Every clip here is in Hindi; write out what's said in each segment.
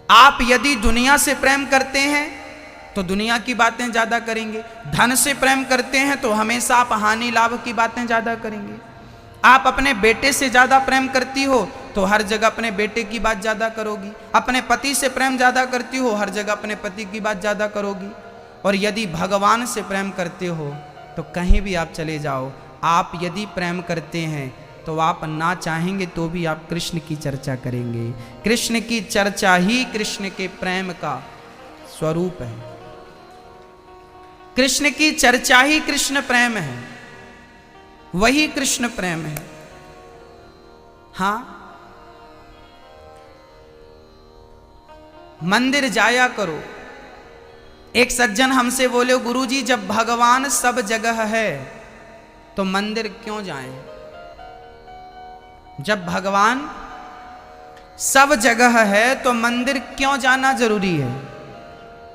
आप यदि दुनिया से प्रेम करते हैं तो दुनिया की बातें ज्यादा करेंगे, धन से प्रेम करते हैं तो हमेशा आप हानि लाभ की बातें ज्यादा करेंगे। आप अपने बेटे से ज्यादा प्रेम करती हो तो हर जगह अपने बेटे की बात ज्यादा करोगी, अपने पति से प्रेम ज्यादा करती हो हर जगह अपने पति की बात ज्यादा करोगी। और यदि भगवान से प्रेम करते हो तो कहीं भी आप चले जाओ, आप यदि प्रेम करते हैं तो आप ना चाहेंगे तो भी आप कृष्ण की चर्चा करेंगे। कृष्ण की चर्चा ही कृष्ण के प्रेम का स्वरूप है, कृष्ण की चर्चा ही कृष्ण प्रेम है, वही कृष्ण प्रेम है। हां, मंदिर जाया करो। एक सज्जन हमसे बोले, गुरुजी जब भगवान सब जगह है तो मंदिर क्यों जाएं? जब भगवान सब जगह है तो मंदिर क्यों जाना जरूरी है?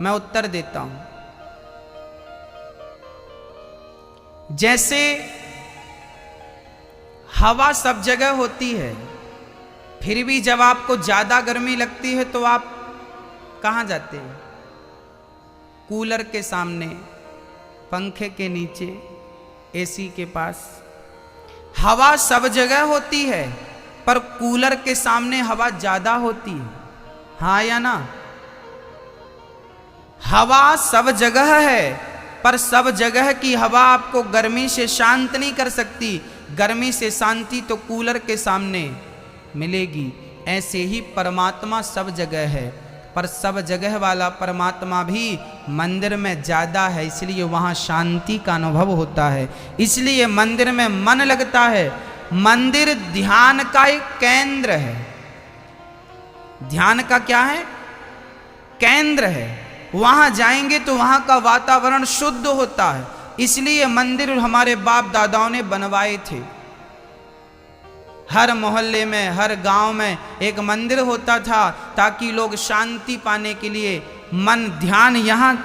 मैं उत्तर देता हूं। जैसे हवा सब जगह होती है, फिर भी जब आपको ज्यादा गर्मी लगती है तो आप कहां जाते हैं? कूलर के सामने, पंखे के नीचे, एसी के पास। हवा सब जगह होती है पर कूलर के सामने हवा ज्यादा होती है, हाँ या ना? हवा सब जगह है पर सब जगह की हवा आपको गर्मी से शांत नहीं कर सकती। गर्मी से शांति तो कूलर के सामने मिलेगी। ऐसे ही परमात्मा सब जगह है पर सब जगह वाला परमात्मा भी मंदिर में ज्यादा है, इसलिए वहां शांति का अनुभव होता है, इसलिए मंदिर में मन लगता है। मंदिर ध्यान का एक केंद्र है। ध्यान का क्या है? केंद्र है। वहां जाएंगे तो वहां का वातावरण शुद्ध होता है, इसलिए मंदिर हमारे बाप दादाओं ने बनवाए थे। हर मोहल्ले में, हर गांव में एक मंदिर होता था ताकि लोग शांति पाने के लिए, मन ध्यान यहां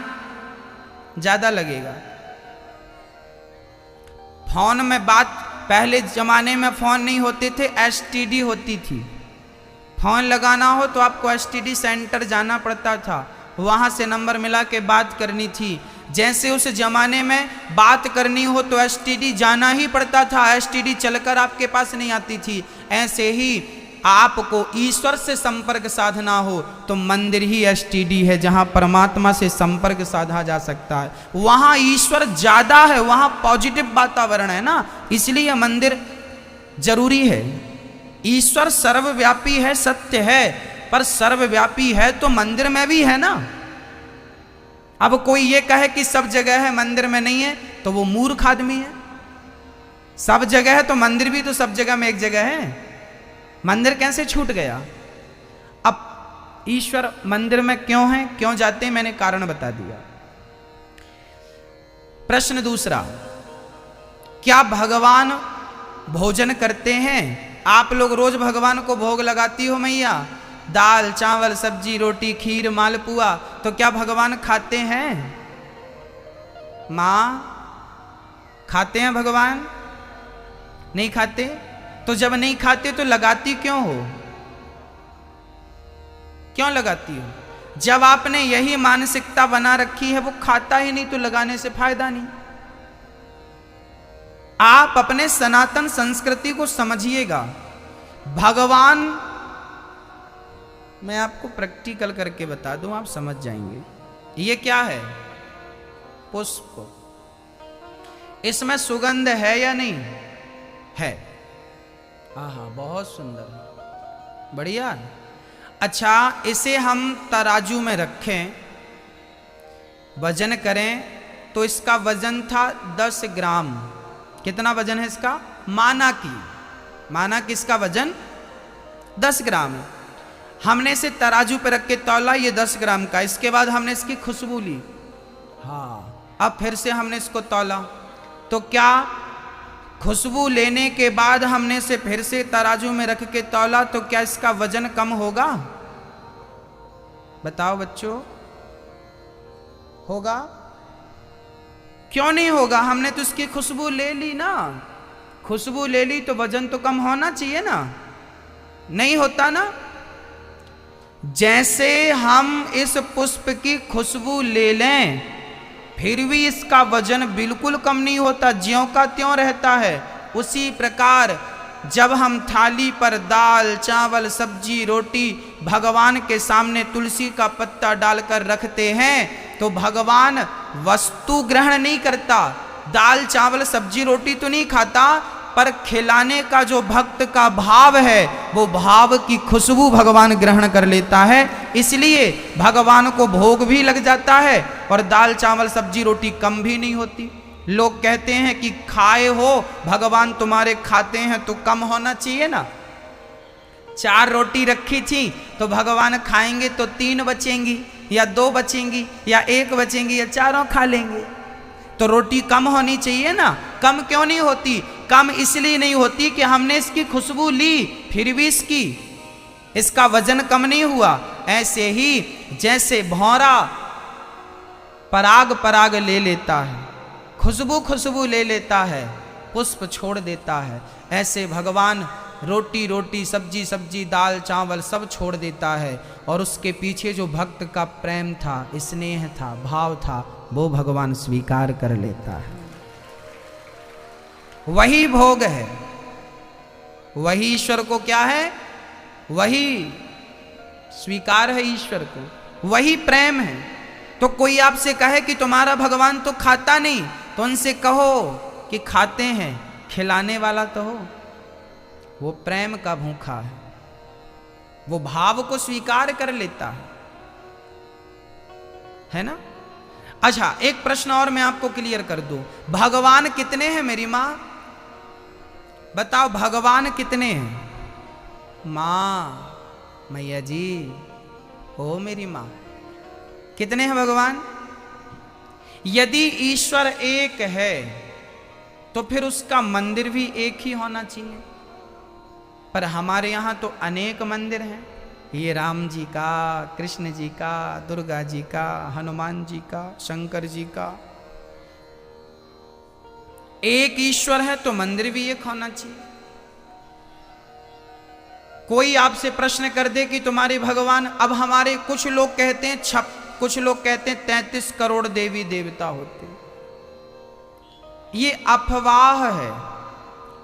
ज्यादा लगेगा। फोन में बात, पहले जमाने में फोन नहीं होते थे, एसटीडी होती थी। फोन लगाना हो तो आपको एसटीडी सेंटर जाना पड़ता था, वहां से नंबर मिला के बात करनी थी। जैसे उस जमाने में बात करनी हो तो एसटीडी जाना ही पड़ता था, एसटीडी चलकर आपके पास नहीं आती थी। ऐसे ही आपको ईश्वर से संपर्क साधना हो तो मंदिर ही एसटीडी है, जहां परमात्मा से संपर्क साधा जा सकता है। वहां ईश्वर ज्यादा है, वहां पॉजिटिव वातावरण है ना, इसलिए मंदिर जरूरी है। ईश्वर सर्वव्यापी है, सत्य है, पर सर्वव्यापी है तो मंदिर में भी है ना। अब कोई ये कहे कि सब जगह है मंदिर में नहीं है तो वो मूर्ख आदमी है। सब जगह है तो मंदिर भी तो सब जगह में एक जगह है, मंदिर कैसे छूट गया? अब ईश्वर मंदिर में क्यों है, क्यों जाते हैं, मैंने कारण बता दिया। प्रश्न दूसरा, क्या भगवान भोजन करते हैं? आप लोग रोज भगवान को भोग लगाती हो मैया, दाल चावल सब्जी रोटी खीर मालपुआ, तो क्या भगवान खाते हैं? मां, खाते हैं भगवान? नहीं खाते? तो जब नहीं खाते तो लगाती क्यों हो? क्यों लगाती हो? जब आपने यही मानसिकता बना रखी है वो खाता ही नहीं तो लगाने से फायदा नहीं। आप अपने सनातन संस्कृति को समझिएगा। भगवान, मैं आपको प्रैक्टिकल करके बता दूं, आप समझ जाएंगे। ये क्या है? पुष्प। इसमें सुगंध है या नहीं है? आहा, बहुत सुंदर, बढ़िया। अच्छा, इसे हम तराजू में रखें, वजन करें तो इसका वजन था 10 ग्राम। कितना वजन है इसका? माना कि इसका वजन 10 ग्राम है। हमने इसे तराजू पे रख के तौला, ये 10 ग्राम का। इसके बाद हमने इसकी खुशबू ली, हाँ, अब फिर से हमने इसको तौला, तो क्या खुशबू लेने के बाद हमने इसे फिर से तराजू में रख के तौला तो क्या इसका वजन कम होगा? बताओ बच्चों, होगा? क्यों नहीं होगा? हमने तो इसकी खुशबू ले ली ना। खुशबू ले ली तो वजन तो कम होना चाहिए ना, नहीं होता ना। जैसे हम इस पुष्प की खुशबू ले लें फिर भी इसका वजन बिल्कुल कम नहीं होता, ज्यों का त्यों रहता है, उसी प्रकार जब हम थाली पर दाल चावल सब्जी रोटी भगवान के सामने तुलसी का पत्ता डालकर रखते हैं तो भगवान वस्तु ग्रहण नहीं करता, दाल चावल सब्जी रोटी तो नहीं खाता, पर खिलाने का जो भक्त का भाव है वो भाव की खुशबू भगवान ग्रहण कर लेता है। इसलिए भगवान को भोग भी लग जाता है और दाल चावल सब्जी रोटी कम भी नहीं होती। लोग कहते हैं कि खाए हो भगवान तुम्हारे खाते हैं तो कम होना चाहिए ना। 4 रोटी रखी थी तो भगवान खाएंगे तो 3 बचेंगी या 2 बचेंगी या 1 बचेंगी या चारों खा लेंगे, तो रोटी कम होनी चाहिए ना। कम क्यों नहीं होती? कम इसलिए नहीं होती कि हमने इसकी खुशबू ली फिर भी इसका वजन कम नहीं हुआ। ऐसे ही जैसे भौरा पराग ले लेता है, खुशबू ले लेता है, पुष्प छोड़ देता है, ऐसे भगवान रोटी सब्जी दाल चावल सब छोड़ देता है और उसके पीछे जो भक्त का प्रेम था, स्नेह था, भाव था, वो भगवान स्वीकार कर लेता है। वही भोग है, वही ईश्वर को क्या है, वही स्वीकार है ईश्वर को, वही प्रेम है। तो कोई आपसे कहे कि तुम्हारा भगवान तो खाता नहीं, तो उनसे कहो कि खाते हैं, खिलाने वाला तो हो, वो प्रेम का भूखा है, वो भाव को स्वीकार कर लेता है ना। अच्छा, एक प्रश्न और मैं आपको क्लियर कर दूं, भगवान कितने हैं मेरी मां? बताओ भगवान कितने हैं? मां, मैया जी, ओ मेरी मां, कितने हैं भगवान? यदि ईश्वर एक है तो फिर उसका मंदिर भी एक ही होना चाहिए, पर हमारे यहां तो अनेक मंदिर हैं। ये राम जी का, कृष्ण जी का, दुर्गा जी का, हनुमान जी का, शंकर जी का। एक ईश्वर है तो मंदिर भी एक होना चाहिए। कोई आपसे प्रश्न कर दे कि तुम्हारे भगवान, अब हमारे कुछ लोग कहते हैं कुछ लोग कहते हैं 33 करोड़ देवी देवता होते, ये अफवाह है।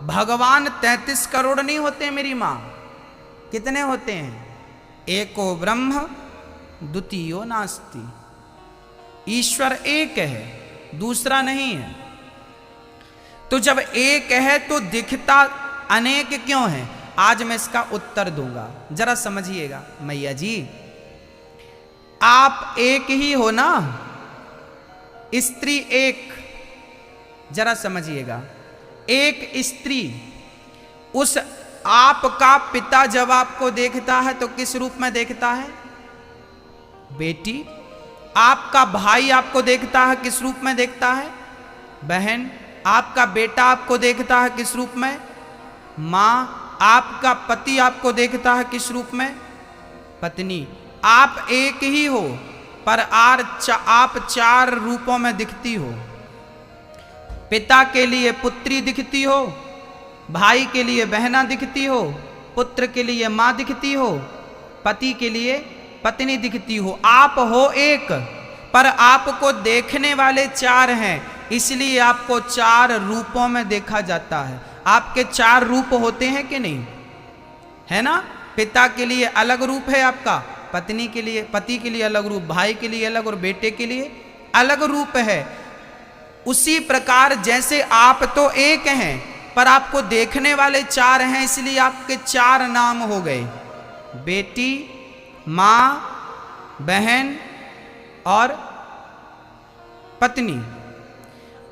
भगवान 33 करोड़ नहीं होते मेरी मां। कितने होते हैं? एको ब्रह्म द्वितीयो नास्ति। ईश्वर एक है, दूसरा नहीं है। तो जब एक है तो दिखता अनेक क्यों है? आज मैं इसका उत्तर दूंगा, जरा समझिएगा। मैया जी, आप एक ही हो ना, स्त्री एक, जरा समझिएगा। एक स्त्री, उस आपका पिता जब आपको देखता है तो किस रूप में देखता है? बेटी। आपका भाई आपको देखता है, किस रूप में देखता है? बहन। आपका बेटा आपको देखता है, किस रूप में? मां। आपका पति आपको देखता है, किस रूप में? पत्नी। आप एक ही हो पर आप 4 रूपों में दिखती हो। पिता के लिए पुत्री दिखती हो, भाई के लिए बहना दिखती हो, पुत्र के लिए मां दिखती हो, पति के लिए पत्नी दिखती हो। आप हो एक, पर आपको देखने वाले 4 हैं, इसलिए आपको 4 रूपों में देखा जाता है। आपके 4 रूप होते हैं कि नहीं? है ना? पिता के लिए अलग रूप है आपका, पत्नी के लिए, पति के लिए अलग रूप, भाई के लिए अलग और बेटे के लिए अलग रूप है। उसी प्रकार जैसे आप तो एक हैं पर आपको देखने वाले 4 हैं, इसलिए आपके 4 नाम हो गए, बेटी, मां, बहन और पत्नी।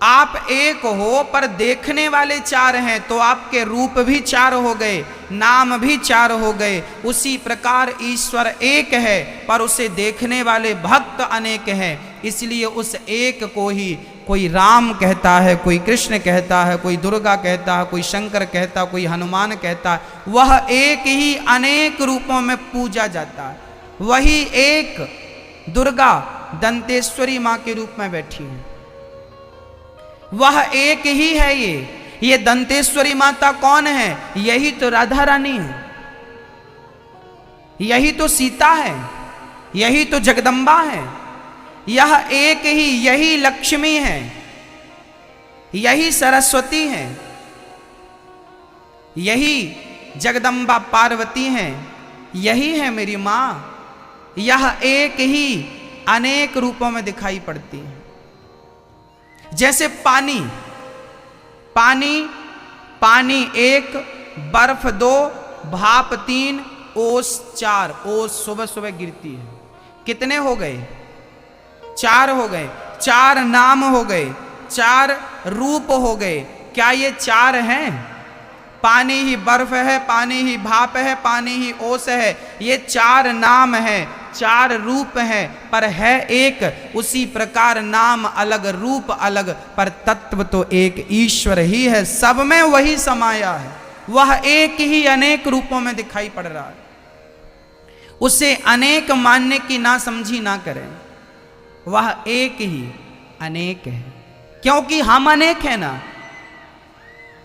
आप एक हो पर देखने वाले 4 हैं, तो आपके रूप भी 4 हो गए, नाम भी 4 हो गए। उसी प्रकार ईश्वर एक है पर उसे देखने वाले भक्त अनेक हैं, इसलिए उस एक को ही कोई राम कहता है, कोई कृष्ण कहता है, कोई दुर्गा कहता है, कोई शंकर कहता है, कोई हनुमान कहता है। वह एक ही अनेक रूपों में पूजा जाता है। वही एक दुर्गा दंतेश्वरी मां के रूप में बैठी है, वह एक ही है। ये दंतेश्वरी माता कौन है? यही तो राधा रानी है। यही तो सीता है, यही तो जगदम्बा है, यह एक ही, यही लक्ष्मी है, यही सरस्वती है, यही जगदम्बा पार्वती है, यही है मेरी मां। यह एक ही अनेक रूपों में दिखाई पड़ती है। जैसे पानी, पानी पानी एक, बर्फ दो, भाप तीन, ओस चार। ओस सुबह सुबह गिरती है। कितने हो गए? चार हो गए। चार नाम हो गए, चार रूप हो गए। क्या ये चार हैं? पानी ही बर्फ है, पानी ही भाप है, पानी ही ओस है। ये चार नाम है, चार रूप है, पर है एक। उसी प्रकार नाम अलग, रूप अलग, पर तत्व तो एक ईश्वर ही है। सब में वही समाया है। वह एक ही अनेक रूपों में दिखाई पड़ रहा है। उसे अनेक मानने की ना समझी ना करें। वह एक ही अनेक है, क्योंकि हम अनेक है ना,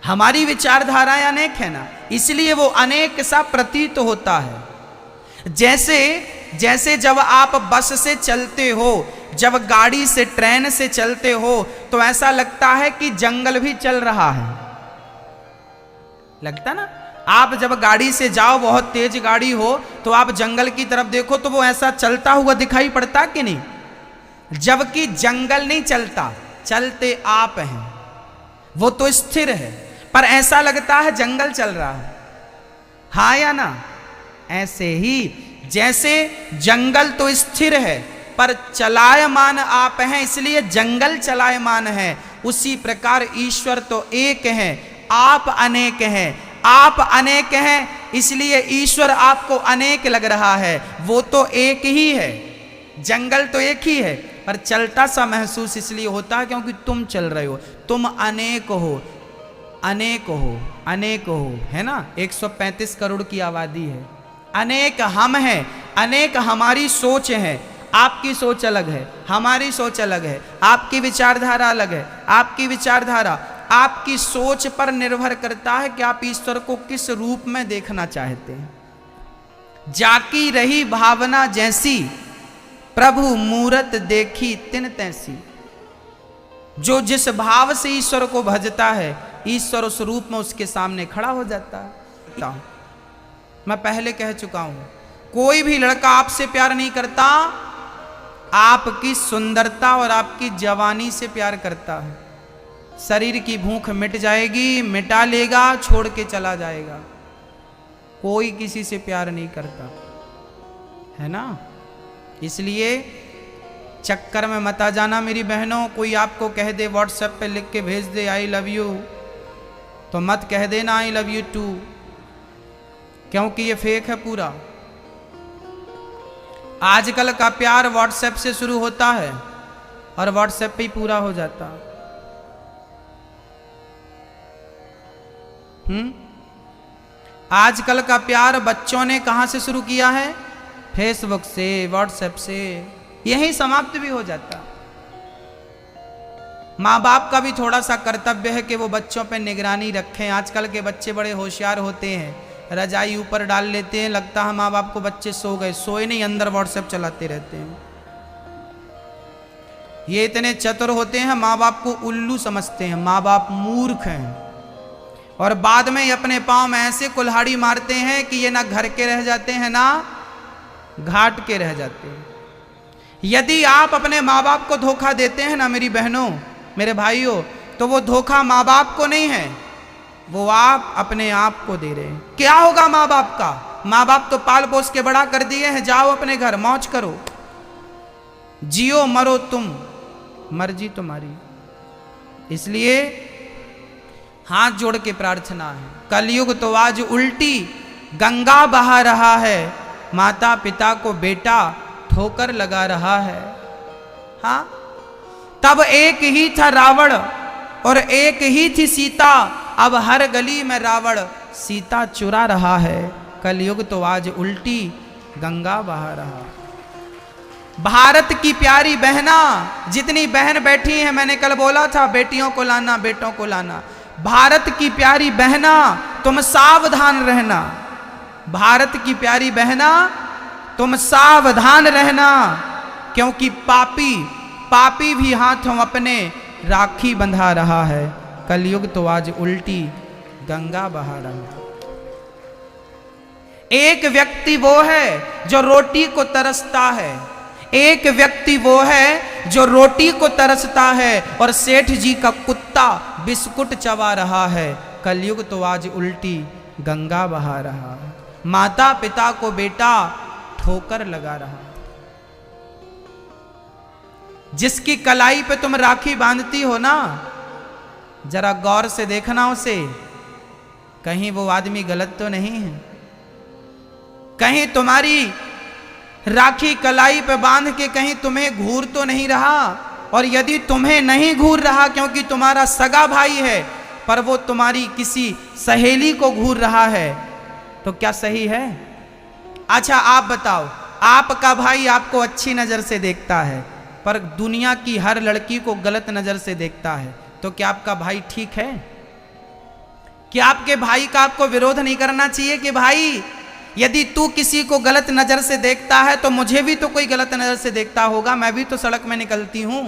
हमारी विचारधाराएं अनेक है ना, इसलिए वो अनेक सा प्रतीत होता है। जैसे जैसे जब आप बस से चलते हो, जब गाड़ी से, ट्रेन से चलते हो, तो ऐसा लगता है कि जंगल भी चल रहा है। लगता ना? आप जब गाड़ी से जाओ, बहुत तेज गाड़ी हो, तो आप जंगल की तरफ देखो तो वो ऐसा चलता हुआ दिखाई पड़ता कि नहीं? जबकि जंगल नहीं चलता, चलते आप हैं। वो तो स्थिर है, पर ऐसा लगता है जंगल चल रहा है। हाँ या ना? ऐसे ही जैसे जंगल तो स्थिर है, पर चलायमान आप हैं, इसलिए जंगल चलायमान है। उसी प्रकार ईश्वर तो एक है, आप अनेक हैं। आप अनेक हैं, इसलिए ईश्वर आपको अनेक लग रहा है। वो तो एक ही है, जंगल तो एक ही है, पर चलता सा महसूस इसलिए होता है क्योंकि तुम चल रहे हो। तुम अनेक हो, अनेक हो, अनेक हो, है ना? 135 करोड़ की आबादी है। अनेक हम हैं, अनेक हमारी सोच है। आपकी सोच अलग है, हमारी सोच अलग है, आपकी विचारधारा अलग है। आपकी विचारधारा आपकी सोच पर निर्भर करता है कि आप ईश्वर को किस रूप में देखना चाहते हैं। जाकी रही भावना जैसी, प्रभु मूरत देखी तिन तैसी। जो जिस भाव से ईश्वर को भजता है, ईश्वर उस रूप में उसके सामने खड़ा हो जाता है। मैं पहले कह चुका हूं, कोई भी लड़का आपसे प्यार नहीं करता, आपकी सुंदरता और आपकी जवानी से प्यार करता है। शरीर की भूख मिट जाएगी, मिटा लेगा, छोड़ के चला जाएगा। कोई किसी से प्यार नहीं करता, है ना? इसलिए चक्कर में मत आ जाना मेरी बहनों। कोई आपको कह दे, व्हाट्सएप पे लिख के भेज दे आई लव यू, तो मत कह देना आई लव यू टू, क्योंकि ये फेक है पूरा। आजकल का प्यार व्हाट्सएप से शुरू होता है और व्हाट्सएप पे ही पूरा हो जाता। आजकल का प्यार बच्चों ने कहां से शुरू किया है? फेसबुक से, व्हाट्सएप से, यही समाप्त भी हो जाता। माँ बाप का भी थोड़ा सा कर्तव्य है कि वो बच्चों पे निगरानी रखें। आजकल के बच्चे बड़े होशियार होते हैं, रजाई ऊपर डाल लेते हैं, लगता है माँ बाप को बच्चे सो गए, सोए नहीं, अंदर व्हाट्सएप चलाते रहते हैं। ये इतने चतुर होते हैं, माँ बाप को उल्लू समझते हैं, माँ बाप मूर्ख हैं, और बाद में अपने पांव में ऐसे कुल्हाड़ी मारते हैं कि ये ना घर के रह जाते हैं ना घाट के रह जाते हैं। यदि आप अपने माँ बाप को धोखा देते हैं ना मेरी बहनों, मेरे भाइयों, तो वो धोखा माँ बाप को नहीं है, वो आप अपने आप को दे रहे हैं। क्या होगा माँ बाप का? माँ बाप तो पाल पोस के बड़ा कर दिए हैं, जाओ अपने घर मौज करो, जियो मरो तुम, मर्जी तुम्हारी। इसलिए हाथ जोड़ के प्रार्थना है, कलयुग तो आज उल्टी गंगा बहा रहा है, माता पिता को बेटा ठोकर लगा रहा है। हाँ, तब एक ही था रावण और एक ही थी सीता, अब हर गली में रावण सीता चुरा रहा है। कलयुग तो आज उल्टी गंगा बहा रहा। भारत की प्यारी बहना, जितनी बहन बैठी हैं, मैंने कल बोला था बेटियों को लाना, बेटों को लाना। भारत की प्यारी बहना, तुम सावधान रहना। भारत की प्यारी बहना, तुम सावधान रहना, क्योंकि पापी भी हाथों अपने राखी बंधा रहा है। कलयुग तो आज उल्टी गंगा बहा रहा है। एक व्यक्ति वो है जो रोटी को तरसता है, एक व्यक्ति वो है जो रोटी को तरसता है और सेठ जी का कुत्ता बिस्कुट चबा रहा है। कलयुग तो आज उल्टी गंगा बहा रहा है। माता पिता को बेटा ठोकर लगा रहा है। जिसकी कलाई पे तुम राखी बांधती हो ना, जरा गौर से देखना उसे, कहीं वो आदमी गलत तो नहीं है, कहीं तुम्हारी राखी कलाई पे बांध के कहीं तुम्हें घूर तो नहीं रहा। और यदि तुम्हें नहीं घूर रहा क्योंकि तुम्हारा सगा भाई है, पर वो तुम्हारी किसी सहेली को घूर रहा है, तो क्या सही है? अच्छा आप बताओ, आपका भाई आपको अच्छी नजर से देखता है पर दुनिया की हर लड़की को गलत नजर से देखता है, तो क्या आपका भाई ठीक है? क्या आपके भाई का आपको विरोध नहीं करना चाहिए कि भाई यदि तू किसी को गलत नजर से देखता है तो मुझे भी तो कोई गलत नजर से देखता होगा, मैं भी तो सड़क में निकलती हूं।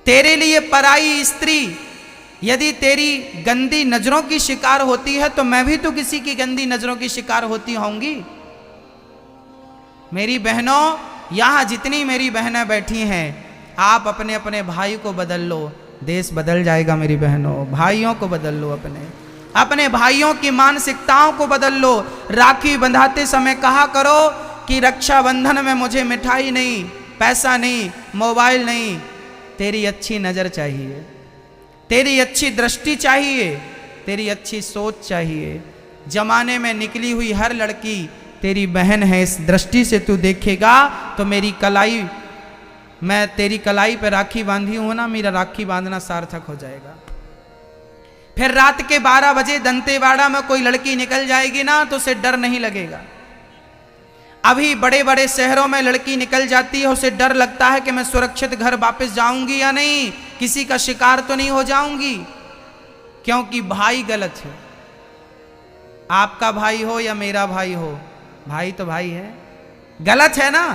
तेरे लिए पराई स्त्री यदि तेरी गंदी नजरों की शिकार होती है तो मैं भी तो किसी की गंदी नजरों की शिकार होती होंगी। मेरी बहनों, यहां जितनी मेरी बहनें बैठी हैं, आप अपने अपने भाई को बदल लो, देश बदल जाएगा। मेरी बहनों, भाइयों को बदल लो, अपने भाइयों की मानसिकताओं को बदल लो। राखी बंधाते समय कहा करो कि रक्षाबंधन में मुझे मिठाई नहीं, पैसा नहीं, मोबाइल नहीं, तेरी अच्छी नजर चाहिए, तेरी अच्छी दृष्टि चाहिए, तेरी अच्छी सोच चाहिए। जमाने में निकली हुई हर लड़की तेरी बहन है, इस दृष्टि से तू देखेगा तो मेरी कलाई, मैं तेरी कलाई पे राखी बांधी हूं ना, मेरा राखी बांधना सार्थक हो जाएगा। फिर रात के 12 बजे दंतेवाड़ा में कोई लड़की निकल जाएगी ना तो उसे डर नहीं लगेगा। अभी बड़े बड़े शहरों में लड़की निकल जाती है, उसे डर लगता है कि मैं सुरक्षित घर वापस जाऊंगी या नहीं, किसी का शिकार तो नहीं हो जाऊंगी, क्योंकि भाई गलत है। आपका भाई हो या मेरा भाई हो, भाई तो भाई है, गलत है ना।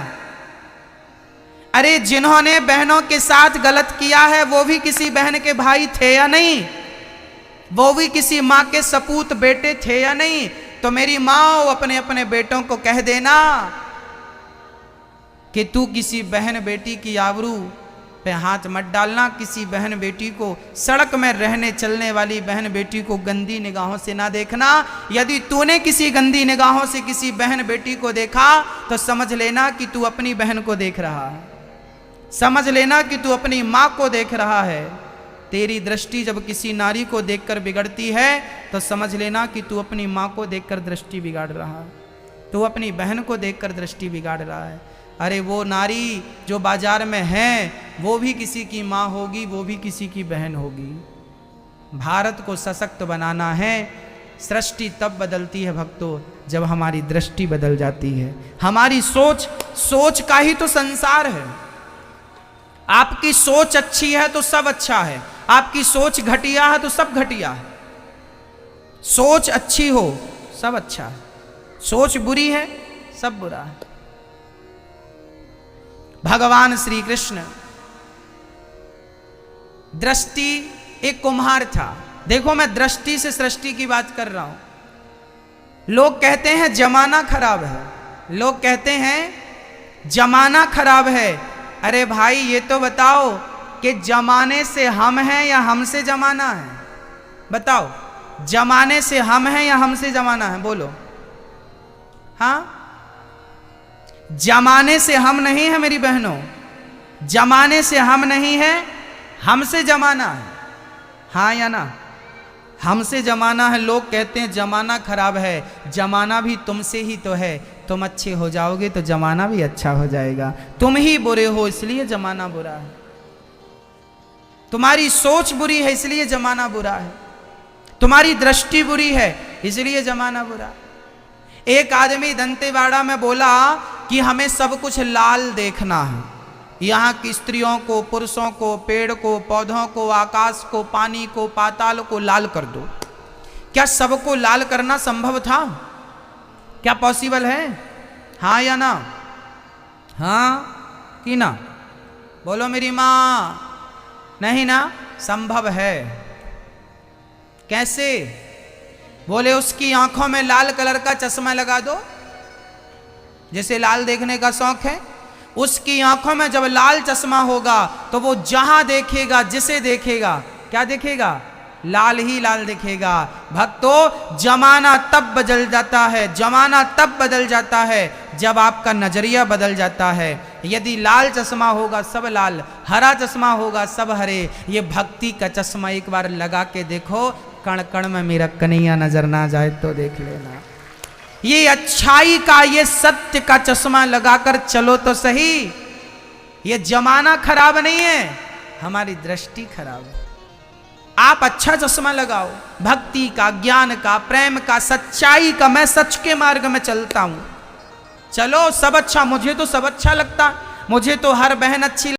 अरे जिन्होंने बहनों के साथ गलत किया है वो भी किसी बहन के भाई थे या नहीं, वो भी किसी माँ के सपूत बेटे थे या नहीं। तो मेरी माँ अपने अपने बेटों को कह देना कि तू किसी बहन बेटी की आबरू पे हाथ मत डालना, किसी बहन बेटी को, सड़क में रहने चलने वाली बहन बेटी को गंदी निगाहों से ना देखना। यदि तूने किसी गंदी निगाहों से किसी बहन बेटी को देखा तो समझ लेना कि तू अपनी बहन को देख रहा है, समझ लेना कि तू अपनी माँ को देख रहा है। तेरी दृष्टि जब किसी नारी को देखकर बिगड़ती है तो समझ लेना कि तू अपनी माँ को देखकर दृष्टि बिगाड़ रहा है, तू अपनी बहन को देखकर दृष्टि बिगाड़ रहा है। अरे वो नारी जो बाजार में है वो भी किसी की माँ होगी, वो भी किसी की बहन होगी। भारत को सशक्त बनाना है, सृष्टि तब बदलती है भक्तों जब हमारी दृष्टि बदल जाती है। हमारी सोच का ही तो संसार है। आपकी सोच अच्छी है तो सब अच्छा है, आपकी सोच घटिया है तो सब घटिया है। सोच अच्छी हो सब अच्छा है, सोच बुरी है सब बुरा है। भगवान श्री कृष्ण, दृष्टि एक कुम्हार था। देखो मैं दृष्टि से सृष्टि की बात कर रहा हूं। लोग कहते हैं जमाना खराब है, लोग कहते हैं जमाना खराब है। अरे भाई ये तो बताओ कि जमाने से हम हैं या हमसे जमाना है? बताओ, जमाने से हम हैं या हमसे जमाना है? बोलो। हाँ, जमाने से हम नहीं है मेरी बहनों, जमाने से हम नहीं है, हमसे जमाना है। हाँ या ना? हमसे जमाना है। लोग कहते हैं जमाना खराब है, जमाना भी तुमसे ही तो है। तुम अच्छे हो जाओगे तो जमाना भी अच्छा हो जाएगा। तुम ही बुरे हो इसलिए जमाना बुरा है, तुम्हारी सोच बुरी है इसलिए जमाना बुरा है, तुम्हारी दृष्टि बुरी है इसलिए जमाना बुरा। एक आदमी दंतेवाड़ा में बोला कि हमें सब कुछ लाल देखना है, यहाँ की स्त्रियों को, पुरुषों को, पेड़ को, पौधों को, आकाश को, पानी को, पाताल को लाल कर दो। क्या सबको लाल करना संभव था? क्या पॉसिबल है? हाँ या ना? हाँ कि ना? बोलो मेरी माँ। नहीं ना? संभव है। कैसे? बोले उसकी आंखों में लाल कलर का चश्मा लगा दो, जैसे लाल देखने का शौक है, उसकी आंखों में जब लाल चश्मा होगा तो वो जहां देखेगा, जिसे देखेगा, क्या देखेगा? लाल ही लाल दिखेगा। भक्तों, जमाना तब बदल जाता है, जमाना तब बदल जाता है जब आपका नजरिया बदल जाता है। यदि लाल चश्मा होगा सब लाल, हरा चश्मा होगा सब हरे। ये भक्ति का चश्मा एक बार लगा के देखो, कण कण में मेरा कन्हैया नजर ना जाए तो देख लेना। ये अच्छाई का, ये सत्य का चश्मा लगाकर चलो तो सही। ये जमाना खराब नहीं है, हमारी दृष्टि खराब है। आप अच्छा चश्मा लगाओ, भक्ति का, ज्ञान का, प्रेम का, सच्चाई का। मैं सच के मार्ग में चलता हूं, चलो सब अच्छा। मुझे तो सब अच्छा लगता, मुझे तो हर बहन अच्छी